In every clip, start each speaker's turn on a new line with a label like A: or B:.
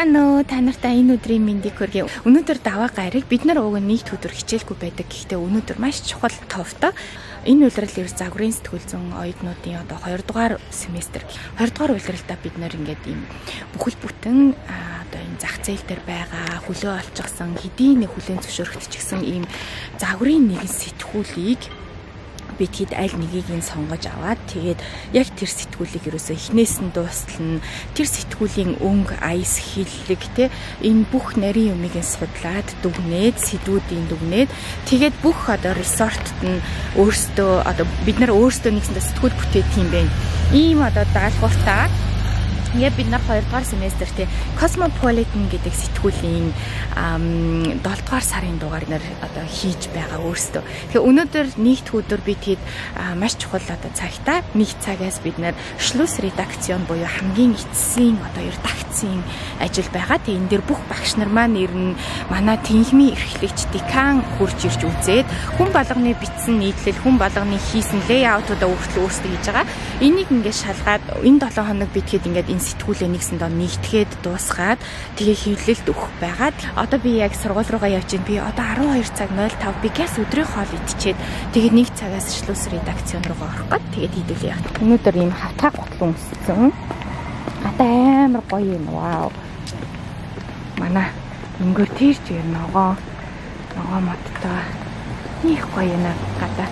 A: Байцгаана уу та нартай энэ өдрийн мэндийг хүргэе. Өнөөдөр даваа гарыг бид нар уг нийт өдөр хичээлгүй байдаг. Гэхдээ өнөөдөр маш чухал товтой. Энэ улирал ер загварын сэтгүүл зүйн оюутнуудын одоо 2 дугаар семестр. 2 дугаар улиралдаа бид нар ингээд ийм бүхэл бүтэн одоо энэ зах зээл дээр байгаа хөлөө олчихсан хэдийн нэг хүлэн зөвшөөрөгдчихсэн ийм загварын нэгэн сэтгүүлийг бид хэд аль нэгийг нь сонгож аваад тэгээд яг тэр сэтгүүлийг ерөөсөө эхнээс нь дуустал нь тэр сэтгүүлийн өнгө аяс хиллэг те энэ бүх нарийн юмыг нь судлаад дүгнээд сэдвүүдийн дүгнээд тэгээд бүх одоо ресортод нь өөрсдөө одоо бид нар өөрсдөө нэгсэндээ сэтгүүл бүтээх юм байна. Ийм одоо даалгавартай яг бид нар 2 дугаар семестр те Cosmopolitan гэдэг сэтгүүлийн 7 дугаар сарын дугаар нар одоо хийж байгаа өөрсдөө. Тэгэхээр өнөөдөр нийт өдөр бид хэд маш чухал одоо цагтаа нэг цагаас бид нар шлюс редакцион буюу хамгийн эцсийн одоо редакцийн ажил байгаа. Тэгээ энэ дэр бүх багш нар маань ирнэ. Манай тэнхимийн эрхлэгч декан хурж ирж үзээд хүн болгоны бичсэн нийтлэл хүн болгоны хийсэн лейаутуудаа өөрчлөлт хийж байгаа. Энийг ингээд шалгаад энэ 7 хоног бид хэд ингээд сэтгүүлээ нэгсэндээ нэгтгээд дуусгаад тэгээ хөвлөлт өгөх байгаад одоо би яг сургууль руугаа явж байна. Би одоо 12 цаг 05 би газ өдрийн хоол идчихэд тэгээд нэг цагаас шлюс редакцион руугаа орох гээд тэгээд хийдүүлээ яг. Өнөөдөр ийм хатгаа готлон өссөн. Одоо амар гоё юм. Вау. Манай өнгөөр тэрч ер ногоо модтой. Них гоё нэ гадаа.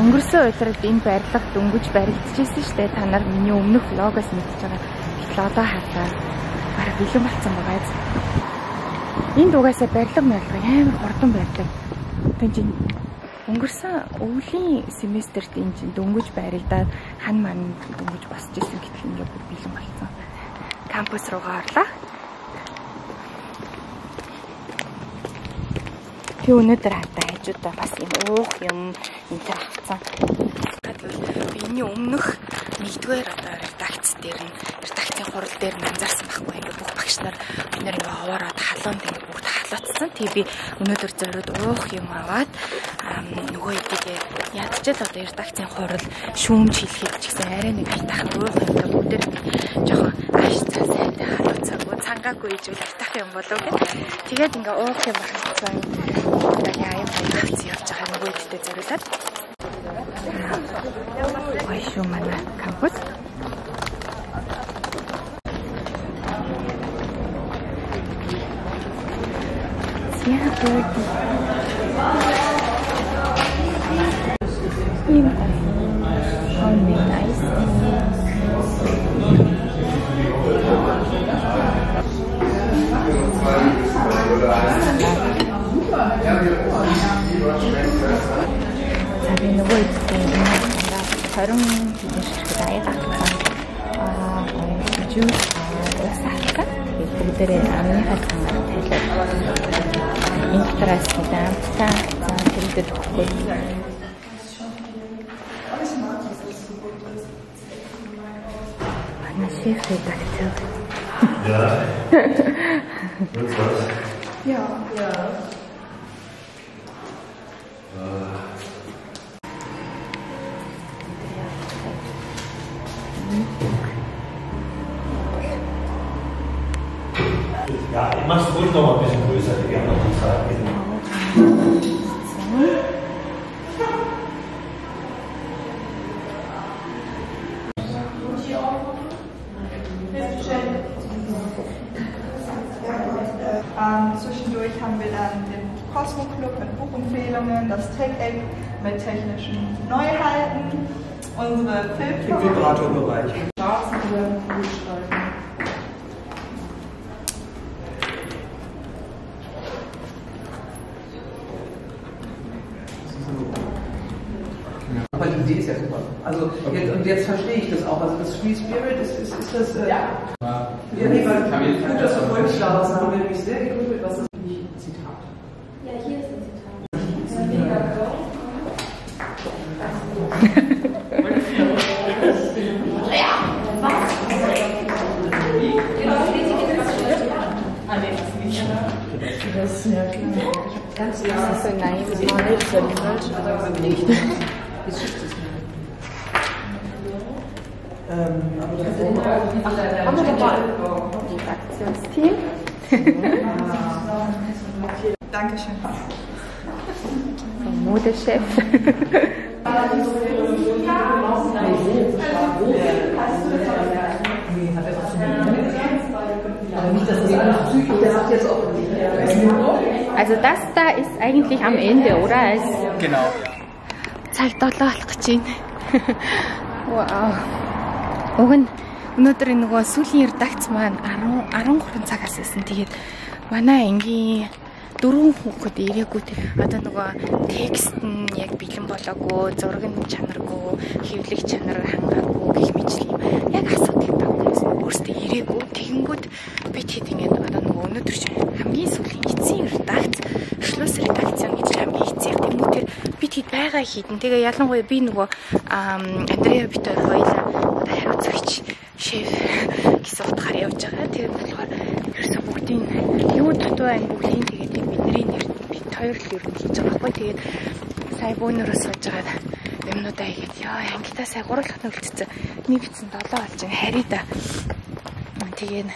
A: Өнгөрсөн удаад энэ барилгад дөнгөж баригдчихсэн шүү дээ. Та нар миний өмнөх влогоос мэдчихэж байгаа. Гэтэл одоо хатаа бараг бэлэн болсон байгаа. Энэ дугаасаа барилга амар хурдан барьдаг. Тэгж өнгөрсөн өвлийн семестрт энэ дөнгөж баригдаад хан ман дөнгөж босч ирсэн гэтэл ингээд бэлэн болсон. Кампус руугаа орлаа. Тэг өнөөдөр хатаа хажуудаа бас юм уух юм энэ төр авцсан. Тэгвэл биний өмнөх 1-р одоо редакц дээр нь редакцийн хурал дээр анзаарсан байхгүй ингээд бүх багш нар бид нэр ингээ овоороод халуун дээр бүгд халуутсан. Тэг би өнөөдөр зориуд уух юм аваад нөгөө хэдийгээ ядчил одоо редакцийн хурал шүүмж хэлэхэд ч гэсэн арай нэг айтах уух юм бүгдээр жоохон ааш цаа сайтай халууцаагүй цангаагүй ижүүл айтах юм болов гэх. Тэгээд ингээ уух юм болсон. Одоо яа авц явж байгаа нөгөө хэдтэй зориулаад Ой манай кампус. Sabi нөгөө харин ширхэг аяга жүүс уусаалаа. Тэгээд бүгдээрээ амныхаа цангаар тайлбар. Интрас даамтаа тэрдэр өгөхгүй. Шеф редактор.
B: Ja. Willst du was?
C: Ja.
B: Ja, ich mach's ruhig noch mal ein bisschen größer, die haben noch die Zeit.
C: Zwischendurch haben wir dann den Cosmo Club mit Buchempfehlungen, das Tech-Eck mit technischen Neuheiten, unsere
B: Vibratorbereich.
C: Straßen oder Flugstreifen.
D: Aber die Idee ist ja super. Also jetzt verstehe ich das auch. Also das Free Spirit ist das. Ja. Ja, nee, weil gut, dass wir vorgeschlagen haben, haben wir nämlich sehr gegründet, was das nicht ein Zitat.
C: Ja, hier ist ein Zitat. Ja, was? Genau, das ist nicht.
D: Das ist ja ganz
A: so naiv,
D: aber nicht. Aber das
A: Redaktionsteam.
C: Dankeschön.
A: Vom Modechef. Also das da ist eigentlich am Ende, oder?
B: Genau.
A: Цаг 7 болох гэж байна. Вау. Уг нь өнөөдөр нөгөө сүүлийн редакц маань 13 цагаас байсан. Тэгээд манай ангийн 4 хүүхэд ирээгүй. Одоо нөгөө текст нь яг бэлэн болоогүй, зураг нь чанаргүй, хэвлэх чанар хангаагүй гэх мэт юм. Яг асуудал тавьсан. Өөртөө ирээгүй. Тэгэнгүүт би тэгэд ингээд одоо нөгөө өнөөдөр хамгийн сүүлийн эцсийн редакц, шлюс редакцийн гэж хамгийн эцсийн тэмүүтэр би тэгэд байгаа хийдэн. Тэгээ ялангуяа би нөгөө Андреа битэр хоёлаа одоо хариуцагч шеф гэсэн утгаар явж байгаа. Тэгээд болохоор ерөөсөө бүгдийн юу дутуу байна бүгдийн тэгээд бидний нэр бид хоёр л ер нь хийж байгаа байхгүй. Тэгээд сая бөөнөрөө сууж байгаа юмнуудаа хийгээд яа ангитаа сая 3 дахь нөлтцэн нэг битсэн 7 болж байгаа харий да. Тэгээд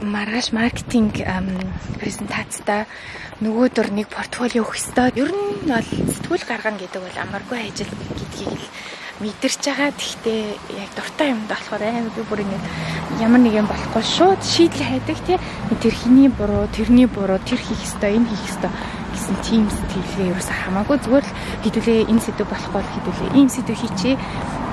A: маргааш маркетинг презентацтай нөгөөдөр нэг портфолио өгөх ёстой. Ер нь бол сэтгүүл гаргана гэдэг бол амаргүй ажил гэдгийг л мэдэрч байгаа. Гэхдээ яг дуртай юм болохоор би бүр ингэ ямар нэг юм болохгүй шууд шийдэл хайдаг тий. Тэр хиний буруу, тэрний буруу, тэр хийх ёстой, энэ хийх ёстой гэсэн тийм сэтгэлгээ ерөөсө хамаагүй зүгээр л хэдүүлээ энэ сэдв болохгүй л хэдүүлээ ийм сэдв хийчихье.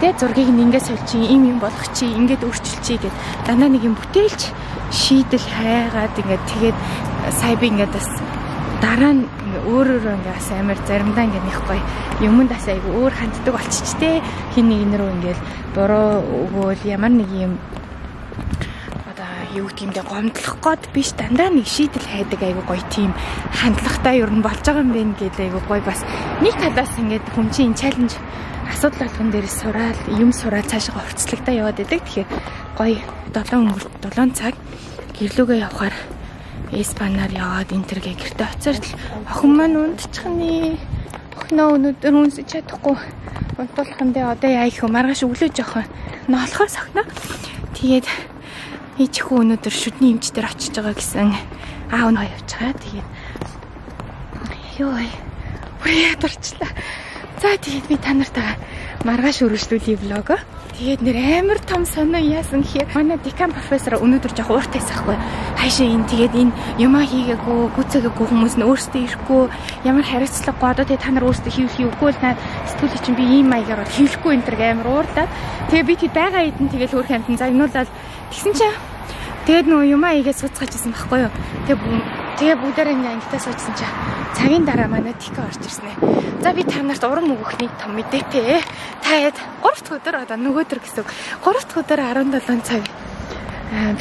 A: Тэ зургийг нь ингээд сольчих, ийм юм болгох чи, ингээд өөрчилчихье гэд дандаа нэг юм бүтээлч шийдэл хайгаад ингээд тэгээд сая би ингээд бас дараа нь өөрөөр ингээд бас амар заримдаа ингээд нэг гоё юмд бас айгу өөр ханддаг болчих те хин нэг нэрөө ингээд буруу өгөөл ямар нэг юм одоо юу гэмдэ гомдлох гээд биш дандаа нэг шийдэл хайдаг айгу гоё тийм хандлагатай ер нь болж байгаа юм байна гэдэг айгу гоё бас нэг талаас ингээд хүн чинь чаленж асуудал болгон дээр сураал юм сураад цаашаа хувцлагтаа яваад байдаг. Тэгэхээр гоё 7 цаг гэрлүүгээ явахаар Испаниар яваад интергээ гэртээ очиад охин маань унтчихны охиноо өнөөдөр үнсэж чадахгүй унтуулхандаа одоо яа их маргааш өглөө жоохон ноолохоос охиноо тэгээд хийчихгүй өнөөдөр шүдний эмч дээр очиж байгаа гэсэн аав нь явж байгаа. Тэгээд ёо бүрээ дурчлаа. За тэгээд би та нартаа маргааш өргөжлүүлээ влог. Тэгээд нэр амар том сонио яасан гэхээр манай декан профессор өнөөдөр жоох ууртайс ахгүй. Хайшаа энэ тэгээд энэ юмаа хийгээгүй, гүцээгээгүй хүмүүс нь өөрсдөө ирэхгүй, ямар хариуцлагагүй одоо тэгээд та нар өөрсдөө хийхгүй л наад сэтгүүл чинь би ийм маягаар бол хийхгүй энэ төр амар уурлаад. Тэгээд би тэгээд байгаа хэдэн тэгээд хөөх хамтан загнуулаад тэгсэн чинь тэгээд нөгөө юмаа хийгээд суцгаажсэн байхгүй юу. Тэгээ бүгдээр ингээ ангитаа суучсан чинь цагийн дараа манай тика орж ирсэн ээ. За би та нарт урам өгөхний том мэдээтэй. Таад 3 дахь өдөр одоо нөгөөдөр гэсэн. 3 дахь өдөр 17 цаг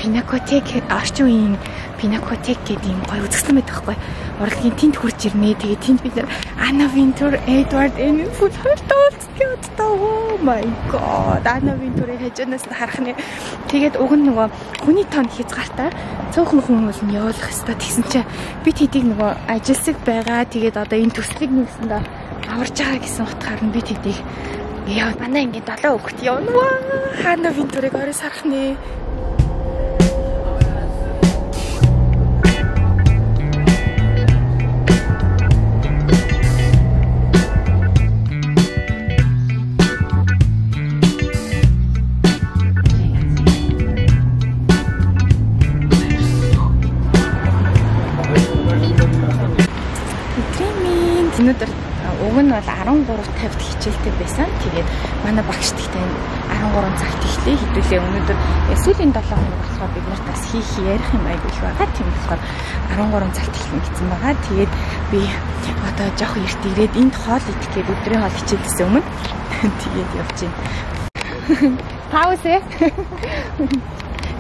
A: пинакотек орчин үеийн пинакотек гэдэг юм гоё үзэсгэлэн байдаг байхгүй. Урлагийн тэнд хурж ирнэ. Тэгээ тэнд бид Anna Wintour, Edward Elliot фул хоёртой уулздаг. Oh my god. Anna Wintour-ыг хажуунаас нь харах нэ. Тэгээд уг нь нөгөө хүний тон хязгаартай цөөхөн хүмүүс нь явуулах хэрэгтэй тэгсэн чинь би тэдийг нөгөө ажилсаг байгаа. Тэгээд одоо энэ төслийг нэгсэндээ аварж байгаа гэсэн утгаар нь би тэдийг яа манай ингээд 7 хүүхэд явна. Anna Wintour-ыг орой сарах нэ. Өнөөдөр уг нь бол 13:50-д хичээлтэй байсан. Тэгээд манай багш тэгтээ 13 цагт эхлэе хэдүүлээ. Өнөөдөр сүүлийн 7 хоног болохоор бид нарт бас хийх ярих юм айгүй их байгаа. Тийм болохоор 13 цагт эхлэн гэсэн байгаа. Тэгээд би одоо жоох эрт ирээд энд хоол идэх гээд өдрийн хоол хичээлээс өмнө тэгээд явж байна. Паузе.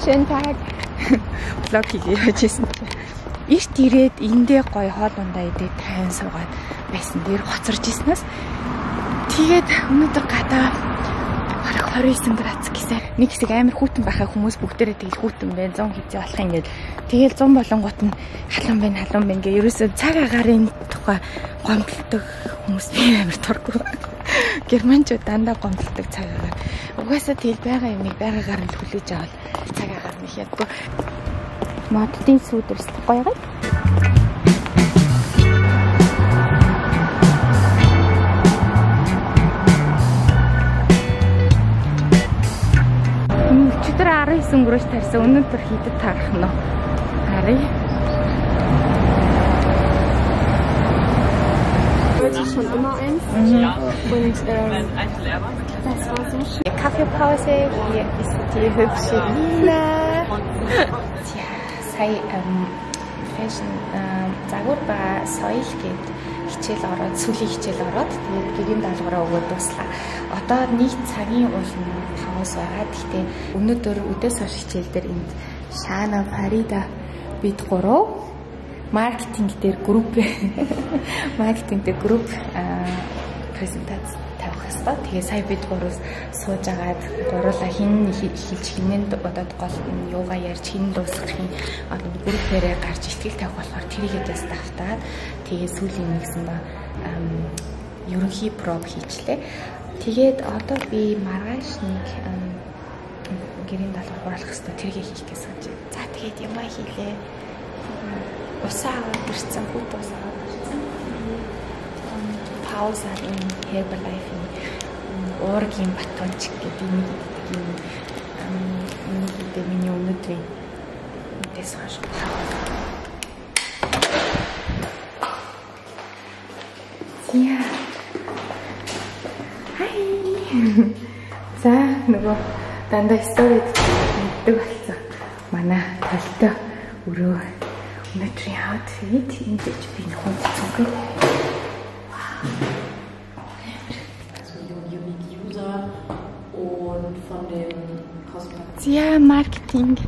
A: Schönen Tag. Vlog хийжсэн. Эрт ирээд эндээ гоё хоол ундаа идээд тайван суугаад байсан дээр хоцорж ирснээс тэгээд өнөөдөр гадаа бараг 29 градус гэсэн. Нэг хэсэг амар хүүтэн байхаа хүмүүс бүгдээрээ тэгэл хүүтэн байна 100 хэзээ болох юм гээд. Тэгэл 100 болонгууд нь халуун байна гээ. Ерөөсөө цаг агарын тухай гомдлдог хүмүүс амар тургүй. Германчууд дандаа гомдлдог цаг агаар. Угаасаа тэгэл байгаа юмыг байгаагаар нь хүлээж аваад цаг агаар нь ядгүй. Моддын сүүдэрс гоё гай. Өчигдөр 19 грош тарьсан. Өнөөдөр хідэд тарах нь харъя.
E: Schon immer eins. Und das war so schön.
A: Kaffeepause, hier ist die hübsche Lina. Tja, сая fashion загварба соёл гээд хичээл ороод сүүлийн хичээл ороод тэгээд гэрийн даалгавраа өгөөд дуслаа. Одоо нэг цагийн уулын 5-аас байгаа. Гэхдээ өнөөдөр өдөөс хойш хичээл дээр энд Шана, Фарида бид гурав маркетинг дээр групп презентац тавих хэрэгтэй. Тэгээ сая бид гурав сууж агаад гурлаа хин хэлж хинэн одоо гол юугаа ярьж хин дуусгах юм одоо группээрээ гарч ихтгэл тавих болохоор тэрийгээ just автаад тэгээ сүүлийн нэгсэн ба ерөнхий проб хийчлээ. Тэгээд одоо би маргааш нэг гэрийн даалгавар оруулах хэрэгтэй тэрийгээ хийх гэсэн чинь. За тэгээд юмаа хийлээ. Усаа аваад хүүт усаа аваад ирсэн. Пауз ин Herbalife уургийн батончик гэдэг нэг миний өнөөдрийн дэс хаш. Яа. Хай. За нөгөө дандаа сторид мэддэг болсон. Манай талтай өрөө өнөөдрийн outfit энд би нөхөн цогцоо. Ja, маркетинг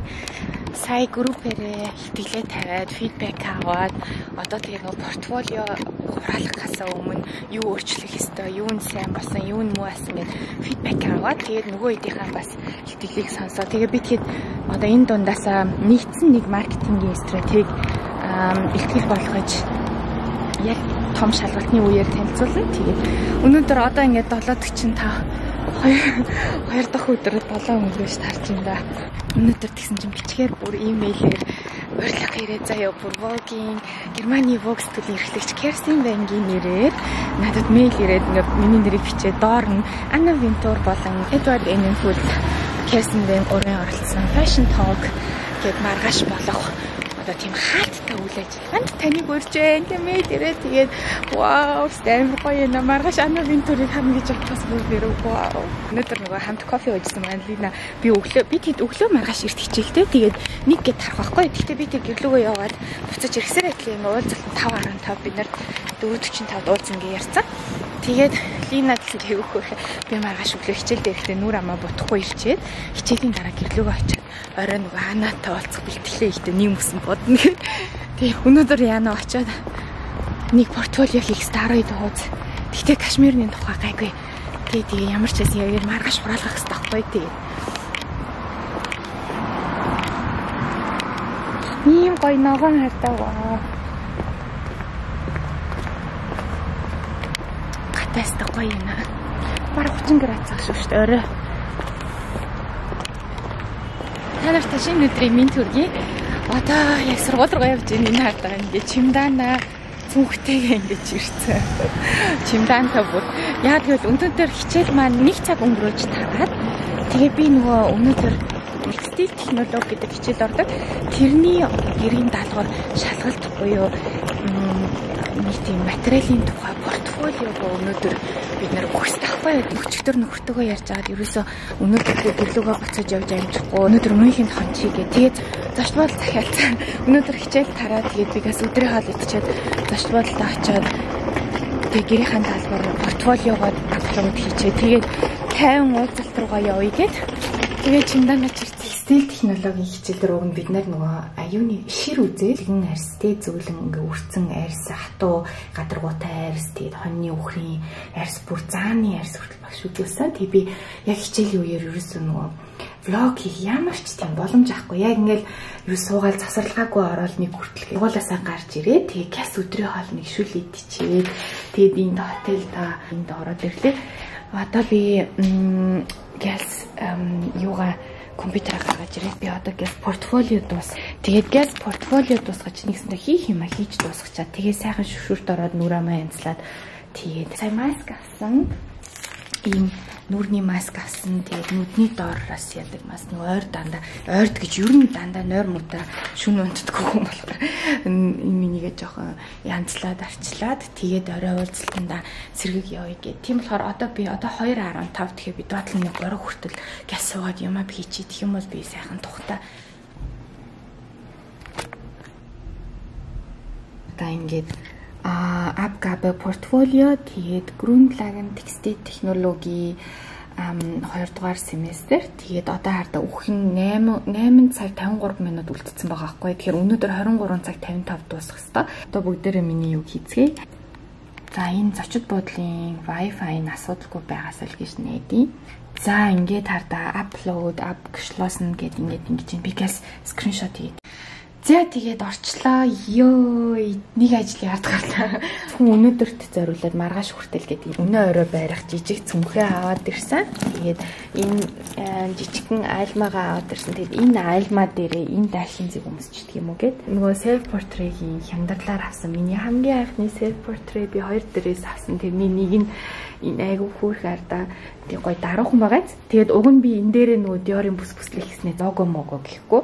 A: сая группээрээ ихтгэлээ тавиад фидбек аваад одоо тэгээ нөгөө портфолио хураалгахаас өмнө юу өөрчлөх ёстой, юу нь сайн болсон, юу нь муу болсон гэж фидбек аваад тэгээд нөгөө хэдийнхэн бас ихтгэлийг сонсоо. Тэгээ би тэгэхэд одоо энэ дундаас нэгдсэн нэг маркетингийн стратеги ихтгэл болгож яг том шалгалтны үеэр танилцуулна. Тэгээд өнөөдөр одоо ингээд 7:45 хоёр дахь өдөр 7 өнгөрөөж тарж юм да. Өнөөдөр тэгсэн чинь бичгээр бүр имэйлээр урилга ирээ заяа бүр Vogue-ийн Германы Vogue студийн эрхлэгч Kerstin Wang-ийн нэрээр надад мэйл ирээд ингээд миний нэрийг бичээд доор нь Anna Wintour болон Edward Enenfeld Kerstin Wang өрөө оролцсон Fashion Talk гэд маргааш болох одоо тийм хаалттай үйл ажиллагаанд таныг урьжээ гэмээр ирээд тэгээд вау стэмэр гоё на маргааш Anna Wintour-ыг харна гэж бодсоос бүр вау. Өнөөдөр нөгөө хамт кофе уужсан маань Лина би тэд өглөө маргааш ирт хичээлтэй тэгээд нэг гээд тарах байхгүй. Гэхдээ би тэг гэрлөөгөө яваад буцаж ирэхсээр байдлаа ингээ уулзалт 5:15 бид нар 4:45 уулзсан гээ ярьсан. Тэгээд Лина гэсэн хэвөөхөө би маргааш өглөө хичээл дээр ихтэй нүр амаа бодохгүй ирчээд хичээлийн дараа гэрлөөгөө очиад орой нөгөө Анатай уулзах бэлтгэлээ ихтэй нэм өсөн бодно гэх. Тэгээ өнөөдөр яана очиад нэг портфолио хийх староид хууз. Гэхдээ Кашмирны тухай гайгүй. Тэгээ ямар ч байсан яг маргааш хураалгах хэрэгтэй байхгүй тэгээ. Ийм гоё ногоон хатаа ваа. Гатайстай гоё юм аа. Бараг 30 градус ах шүү дээ орой. Та нарт шинэ өдрийн минь төргий. Одоо яг сургууль руу явж ийн энэ хаад байгаа ингээд чимдаана цүнхтэйгээ ингэж ирсэн. Чимдаантай бүр яа тэгвэл өнөөдөр хичээл маань 1 цаг өнгөрөөж тагаад тэгээ би нөгөө өнөөдөр текстиль технологи гэдэг хичээл ордог. Тэрний гэрийн даалгавар шалгалт буюу нэг тийм материалын тухай портфолиогоо өнөөдөр бид нэр өгсөхгүй өчигдөр нөхөртөөгөө ярьж аваад ерөөсөө өнөөдөр гэрлөөгөө буцаж явж амжихгүй өнөөдөр Мюнхенд хончигээ тэгээд зочд буудал захиалцсан өнөөдөр хичээл тараад тэгээд бигээс өдрийн хаал идчихэд зочд буудалтай очиод тэгээд гэрийн даалгавар портфолиогоо апплод хийчихээ тэгээд 50 уулзалт руугаа явъя гэд тэгээд чиндаа начирсан текстиль технологийн хичээлээр уг нь бид нар нөгөө аюуны шир үзэлгэн арьс тэ зөвлөн ингээ үрцэн арьс хатуу гадаргуутай арьс тэгээд хоньны үхрийн арьс бүр зааны арьс хүртэл багш үзүүлсэн. Тэг би яг хичээлийн үеэр ерөөсөө нөгөө влог хийх ямар ч тийм боломж авахгүй. Яг ингээл юу суугаал засварлгаагүй ороод нэг хүртэл явуулаасаа гарч ирээ. Тэгээ газ өдрийн хоол нэг шүл идчихээ. Тэгээд энд хотел та энд ороод ирлээ. Одоо би газ юугаа компьютераа гаргаж ирээд би одоо газ портфолио дуус. Тэгээд газ портфолио дуусгаж нэгсэндээ хийх юм а хийж дуусгачаад тэгээд сайхан шүршүрт ороод нүрээ маа янзлаад тэгээд сая маск авсан. Ийм нүрний маск авсан. Тэгээд нүдний доороос ядаг маск нэг ойр дандаа ойрд гэж ер нь дандаа нойр муудаа шүн унтдаггүй юм болохоор минийгээ жоохон янзлаад арчлаад тэгээд орой уулзалтанда сэргийг явъя гэх. Тийм болохоор одоо би одоо 2:15 тэгэхээр би доотлон нэг борог хүртэл газ суугаад юмаа хийчих гэх юм бол би сайхан тухтай. Одоо ингээд Abgabe портфолио тэгээд Grundlagen текстиль технологи 2 дугаар семестр. Тэгээд одоо хардаа үхэн 8 цаг 53 минут үлдсэн байгаа байхгүй. Тэгэхээр өнөөдөр 23 цаг 55 дуусах хэвээр. Одоо бүгдээрээ миний юу хийцгээе. За энэ зочид буудлын Wi-Fi-ны асуудалгүй байгаас л гэж нээдий. За ингээд хардаа upload, upload гэдэг ингээд ингэж би газ скриншот хийе. За тэгээд орчлоо. Ёо, нэг ажил яардгаарлаа. Хүн өнөөдөрт зориулаад маргааш хүртэл гэдэг. Өнөө орой байрах жижиг цүнхээ аваад ирсэн. Тэгээд энэ жижигхэн айлмаагаа аваад ирсэн. Тэгээд энэ айлмаа дээрээ энэ дахин зэг өмсчихдээ юм уу гэд. Нөгөө self portrait-ийн хямдрлаар авсан. Миний хамгийн анхны self portrait би 2 дээрээс авсан. Тэрний нэг нь энэ айгу хүүрх ардаа тийм гоё даруухан байгаа. Тэгээд уг нь би энэ дээрээ нөгөө Dior-ийн бүс-бүслэх гэснээр лого мого гэхгүй.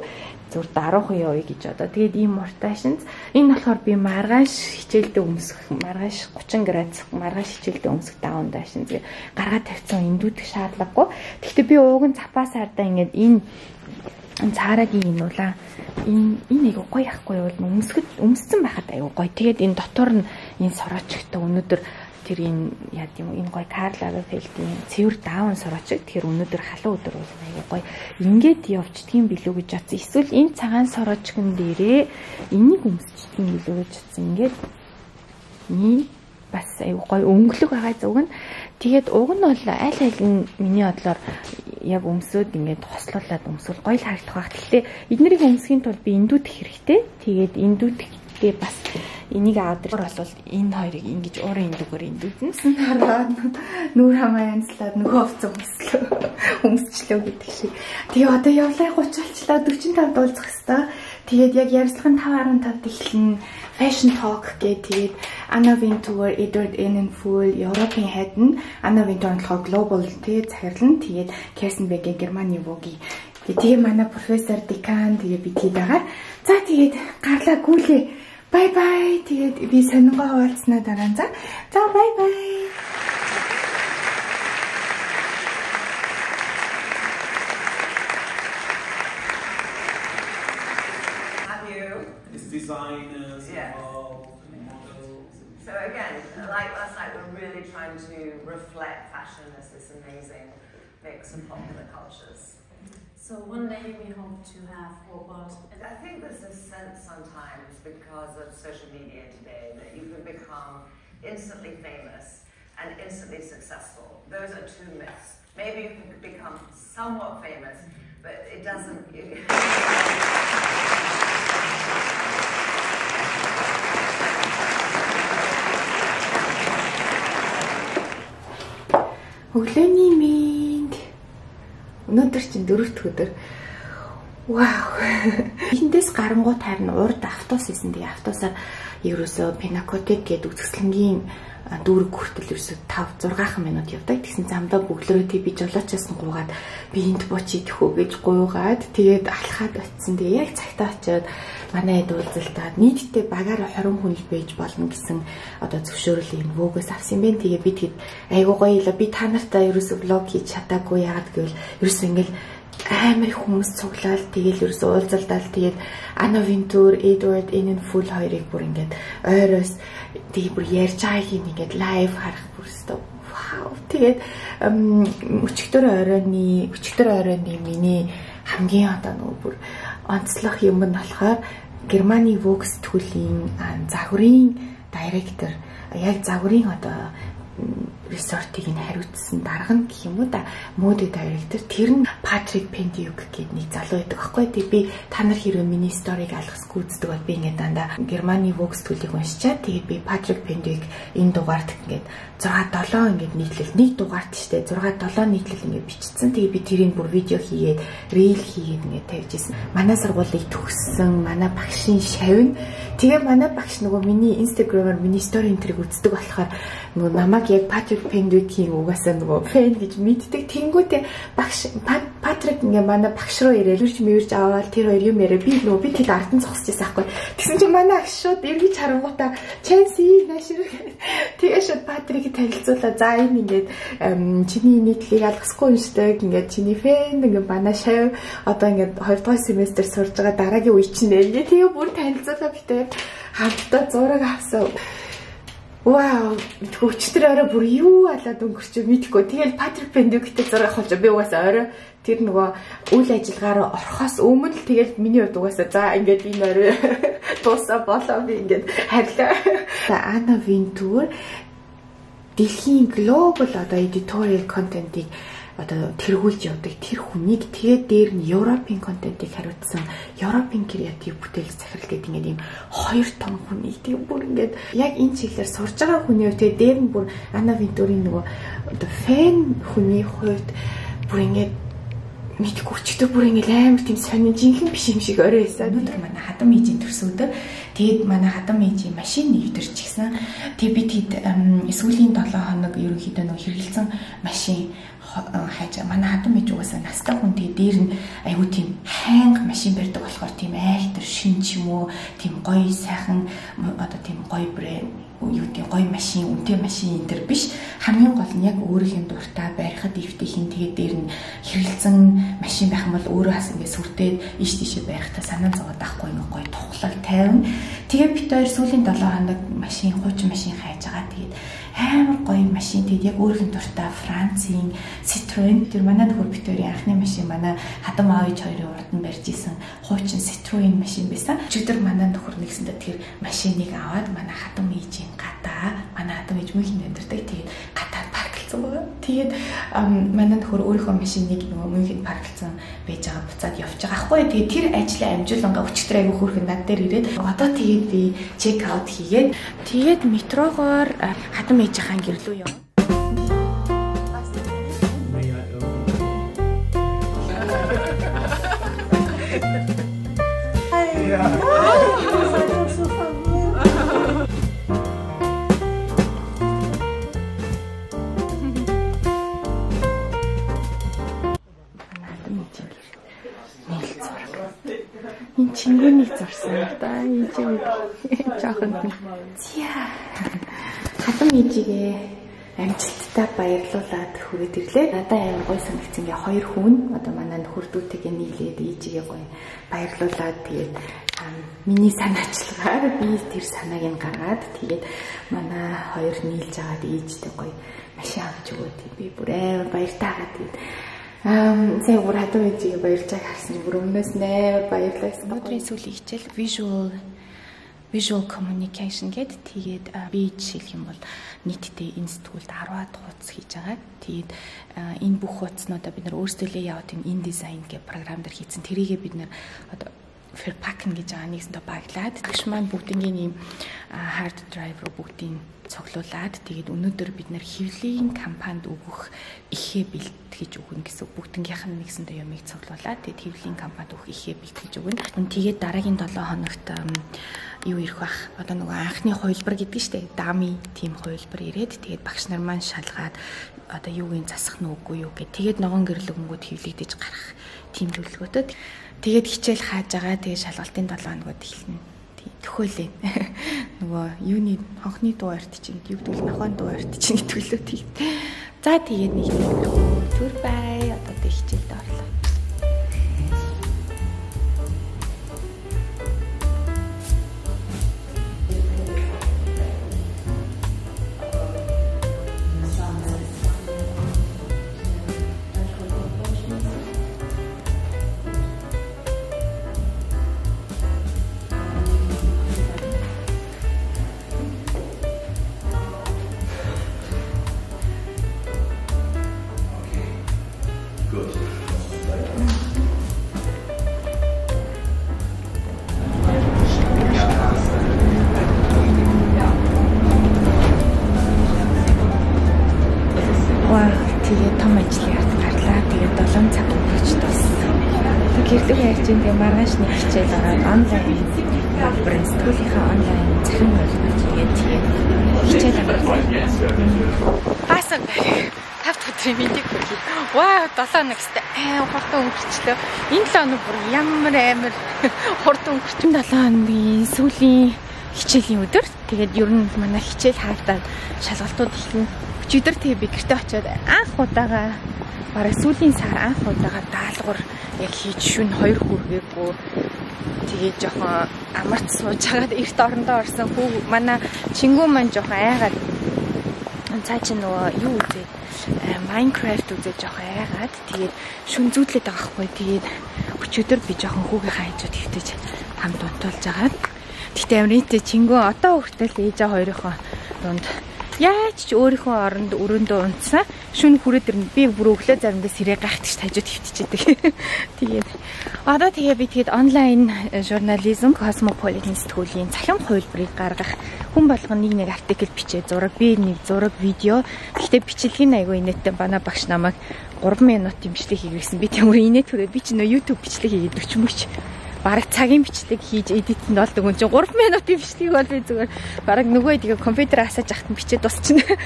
A: Зүр даруухан явъя гэж одоо. Тэгээд ийм морташинз энэ болохоор би маргааш хичээлдээ өмсөх, маргааш 30 градус маргааш хичээлдээ өмсөх даун дашин зэрэг гаргаад тавьсан эндүүдэх шаардлагагүй. Гэхдээ би ууг нь цапаас хардаа ингээд энэ цаарагийн энэ улаа энэ айгу гоё ахгүй бол өмссөн байхад айгу гоё. Тэгээд энэ дотор нь энэ сороочтой өнөөдөр тэр энэ яа гэм энэ гоё Карл Лагерфельдийн цэвэр даун сороочиг тэгэхээр өнөөдөр халуун өдөр бол аягүй гоё ингээд явчихдгийн билүү гэж бодсон. Эсвэл энэ цагаан сороочгон дээрээ энийг өмсчихдгийн билүү гэж бодсон. Ингээд энэ бас аягүй гоё өнгөлөг байгаа зүг нь. Тэгээд уг нь бол аль нь миний бодлоор яг өмсөд ингээд хослуулад өмсвөл гоё л харагдах байх. Гэхдээ эднэрийг өмсөхийн тулд би эндүүдэх хэрэгтэй. Тэгээд эндүүдэх бас энийг аваад бол энэ хоёрыг ингэж уурын эндүүгээр эндүүднэсэн хараад нүүр хамаа янзлаад нөгөө овцсон өмсчлөө гэдэг шиг. Тэгээ одоо явлаа 30 болчлаа 45 дуулцах хэвээр. Тэгээд яг ярилцлагын 5:15-д эхэлнэ. Fashion Talk гэдэг. Тэгээд Anna Wintour, Edward Enninful, Европын хайдан, Anna Wintour болохоор Global тэ захирлан. Тэгээд Kirsten Beck Германы Vogue. Тэгээ манай профессор декан тэгээ бид хэд байгаа. За тэгээд гарлаа гүйлээ. Bye bye. Тэгээд би сонингоо хуваалцсанаа дараа за bye bye.
F: Have you?
B: It's designers, models.
F: So again, like last night, we're really trying to reflect fashion as this amazing mix of popular cultures.
G: So one day we hope to have what?
F: I think there's a sense sometimes because of social media today that you can become instantly famous and instantly successful. Those are two myths. Maybe you can become somewhat famous, but it doesn't.
A: Өглөөний минь өнөөдөр чинь 4-р өдөр. Вау. Эндээс гарангуут харин урд автобус хийсэн. Тэгээ автобусаар ерөөсөө Пинакотек гэдэг үзэсгэлэнгийн дүүрэг хүртэл ерөөсөө 5-6 минут явдаг. Тэгсэн замдаа бөглөрөө би жолоочоос нь гуугаад би энд бууч идэх үү гэж гуйгаад тэгээд алхаад очисон. Тэгээ яг цагтаа очиод манай эд уулзалтаад нийтдээ багаараа 20 хүн л байж болно гэсэн одоо зөвшөөрлийг Vogue-оос авсан юм байна. Тэгээ би тэгэд айгуу гоё л би та нартай ерөөсөө влог хийж чадаагүй яагаад гэвэл ерөөсөө ингээл амар их хүмүүс цуглаал тэгээд ерөөсөө уулзалдаал тэгээд Anna Wintour, Edward Enninful хоёрыг бүр ингээд ойроос тэгээд бүр ярьж байгааг ингээд лайв харах бүрстөө вау. Тэгээд өчигдөр оройны миний хамгийн одоо нөгөө бүр онцлог юм нь болохоор Германы Vogue сэтгүүлийн загварын директор яг загварын одоо ресортыг нь хариуцсан дарга нь гэх юм уу да моди директор тэр нь Патрик Пендюк гэдэг нэг залуу байдаг аахгүй тий би та нар хэрвээ миний сториг алгасгүй үздэг бол би ингээд дандаа Германы Vogue сэтгүүлийг уншичаад тэгээд би Патрик Пендюк энэ дугаарт ингээд 6-7 ингээд нийтлэл нэг дугаарт штэ 6-7 нийтлэл ингээд бичсэн тэгээд би тэрийг бүр видео хийгээд рeel хийгээд ингээд тавьжсэн манай сургуулийг төгссөн манай багшийн шавь тэгээ манай багш нөгөө миний инстаграмаар миний стори энтрийг үздэг болохоор нөгөө намайг яг Патрик Пендюкийн угаасаа нөгөө фэн гэж мэддэг. Тэнгүүтээ багш Патрик ингээ манай багш руу ирээд үрж мэрж аваад тэр хоёр юм яриа би тэд ардын зогсож байсан байхгүй. Тэгсэн чинь манай агш шууд эргэж харангуудаа Челси наашир тэгээ шууд Патрик танилцуулаа. За энэ ингээд чиний нийтлийг алгасгүй юм штэ ингээд чиний фэн ингээ манай шав одоо ингээд 2 дугаар семестр сурж байгаа дараагийн үе чинь нэ тэгээ бүр танилцуулаа битээ хамтдаа зураг авсан. Вау, өчтөр орой бүр юу алаад өнгөрч мэдхгүй. Тэгэл Патрик Пендюктэй зураг авах би угаасаа орой тэр нөгөө үйл ажиллагаараа орохоос өмнө л тэгэл миний хувьд угаасаа за ингээд энэ орой дуусаа болоо би ингээд харьлаа. Анна Винтур дэлхийн глобал одоо editorial content-ийг одоо тэргүүлж явдаг тэр хүнийг тэгээд дээр нь Европын контентыг хариуцсан Европын креатив бүтээл захирал гэдэг ингээд ийм хоёр том хүнийг тийм бүр ингээд яг энэ чиглэлээр сурж байгаа хүний хувьд тэгээд дээр нь бүр Анна Винтурийн нөгөө одоо фэн хүний хувьд бүр ингээд мэдгүй өчтөр бүр ингээд амар тийм сонин жинхэнэ биш юм шиг орой байсан. Өнөөдөр манай хадам ээжийн төрсөн өдөр тэгээд манай хадам ээжийн машин нэвтэрч гисэн. Тэгээд би тэгэд сүүлийн 7 хоног ерөнхийдөө нөгөө хэрэгэлсэн машин хайж манай хадам ээж угаасаа настай хүн тэгээ дээр нь айгүй тийм хайнга машин барьдаг болохоор тийм айхтар шин ч юм уу тийм гоё сайхан одоо тийм гоё брэнд юу тийм гоё машин үнэтэй машин энэ төр биш хамгийн гол нь яг өөрийнх нь дуртай барихад ивтэйхэн тэгээ дээр нь хэрэгэлсэн машин байх юм бол өөрөө бас ингээд сүрдээд иш тийшээ барихтаа санаа зовоод байхгүй нэг гоё тухлаг тайван тэгээ бит хоёр сүүлийн 7 хоног машин хуучин машин хайж байгаа тэгээд амар гоё машин тэгээд яг өөрийнх нь дуртай Францын Citroën тэр манай нөхөр битүүрийн анхны машин манай хадам аав ээж хоёрын урд нь барьж исэн хуучин Citroën машин байсан. Өчигдөр манай нөхөр нэгсэндээ тэр машиныг аваад манай хадам ээжийн гадаа манай хадам ээж мөнхийн амьдардаг тэгээд гадаад парклцсан байгаа. Тэгээд манай нөхөр өөрийнхөө машиныг нөгөө мөнхийн парклцсан байж байгаа буцаад явж байгаа хгүй. Тэгээд тэр ажлын амжуулангаа өчигдөр аягүй хөөрхөн над дээр ирээд одоо тэгээд би чек аут хийгээд тэгээд метрогоор хадам ээжийн гэрлүү яв. Энэ чингүнийг зурсан да энэ жоохон зя хатам ээжигээ амжилттай баярлуулад хүрээд ирлээ. Надад амар гоё санагдсан. Ингээ хоёр хүн одоо манай нөхөр дүүтэйгээ нийлээд ээжигээ гоё баярлуулад тэгээд миний санаачлагаар би тэр санааг нь гаргаад тэгээд манай хоёр нийлж агаад ээжтэй гоё машин авч өгөөд би бүр амар баяртайгаа тэгээд сая бүр хатам ээжигээ баярлж байгааг харсан. Бүр өмнөөс нээр баярлалаа. Өдрийн сүүлийн хичээл visual communication гэдэг тэгээд би жишээлх юм бол нийтдээ энэ сэтгүүлд 10-аад хуудас хийж байгаа. Тэгээд энэ бүх хуудаснуудаа бид нар өөрсдөө layout юм InDesign гэх програм дээр хийсэн. Тэрийгээ бид нар одоо Verpacken гэж байгаа нэгсэндээ баглаад багш маань бүгднийг ийм hard drive руу бүгдийг цуглуулад тэгээд өнөөдөр бид нар хэвлэлийн кампанид өгөх ихээ бэлтгэж өгнө гэсэн бүгднгийнх нь нэгсэндээ юмыг цуглуулад тэгээд хэвлэлийн кампанид өгөх ихээ бэлтгэж өгнө. Тэгээд дараагийн 7 хоногт юу ирэх бах одоо нөгөө анхны хувилбар гэдэг нь штэ дами тим хувилбар ирээд тэгээд багш нар маань шалгаад одоо юугийн засах нь үгүй юу гэх тэгээд ногоон гэрлэгнгүүд хэвлэгдэж гарах тим төлөвлөгөөтэй тэгээд хичээл хааж байгаа тэгээд шалгалтын 7 хоногуд эхэлнэ. Төхөөлээ. Нөгөө юуны хонхны дуу арт чинь югдвэл нохоон дуу арт чинь төлөө тийм. За тэгээд нэг төр бай одоо тэг хичээлд орлоо. ярьж энэ маргааш нэг хичээл ороод онлайн хэлбэрээр сэтгүүлийнхаа онлайн захин болгож тэгээд хичээл хаасан байх. 5 өдрийн мэндийг хүргэе. Вау, 7 хоногстай хурдан өнгөрчлөө. Энэ 7 хоног бүр ямар амар хурдан өнгөрч 7 хоногийн сүүлийн хичээлийн өдөр. Тэгээд ер нь манай хичээл хаагдаад шалгалтууд эхлэн. Өчигдөр тэгээ би гэртээ очиод анх удаага бараг сүүлийн сар анх удаага даалгавар яг хийж шүн 2 хүргээгүй. Тэгээд жоохон амарч сууж хагаад эрт орондоо орсон хүү манай чингүү маань жоохон айгаад цаа чи нөгөө юу үзээ Minecraft үзэж жоохон айгаад тэгээд шүн зүүдлээд байгаа хгүй. Тэгээд өчигдөр би жоохон хүүгийнхаа хажууд хөвтөж хамт унтуулж агаад. Гэхдээ амрынтэй чингүү одоо хүртэл ээжээ хоёрынхоо дунд яаж ч өөрийнхөө оронд өрөөндөө унтсан. Шүн хүрээд ирнэ. Би бүр өглөө заримдаа сэрээ гахтагч хажууд хөвтчихэдэг. Тэгээд одоо тэгээ би тэгээд онлайн журнализм Cosmopolitan сэтгүүлийн цахим хувилбарыг гаргах хүн болгоно нэг артикл бичээ зураг би нэг зураг видео. Гэхдээ бичлэгийн аягүй инээдтэй бана багш намайг 3 минут имжлэг хийгээсэн. Би тийм инээд түрээ би ч нөө YouTube бичлэг хийгээд 40 мөч бараг цагийн бичлэг хийж эдитэнд болдог юм чинь 3 минутын бичлэг бол би зүгээр бараг нөгөө тэгээ компьютер асааж ахт нь бичээд дуусчихна.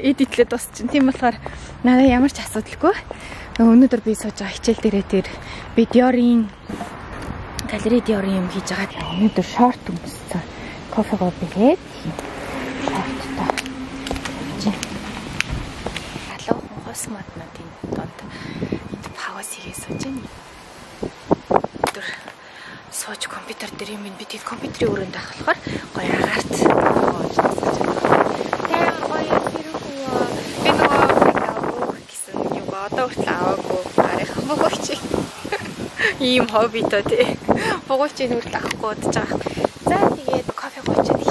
A: Эдитлээ дуусчихна. Тийм болохоор надад ямар ч асуудалгүй. Өнөөдөр би сууж байгаа хичээл дээрээ тэр би Dior-ийн галерей Dior-ийн юм хийж байгаа. Өнөөдөр шорт өмссөн. Кофего бэлээд шорттой. Алуу хос моднуудын донд энд пауз хийгээ сууж байна. Сууж компьютер дээр юм би тийм компьютерийн өрөөнд авах болохоор гоё агаарт гоож тасгаж байна. Тэгээ гоё хэрэг би нөгөө гэсэн юм одоо хүртэл аваагүй арих мөгөөч. Ийм хоббитой тий. Богоочийн хүртэл авахгүй удаж байгаа. За тэгээд кофе гоочод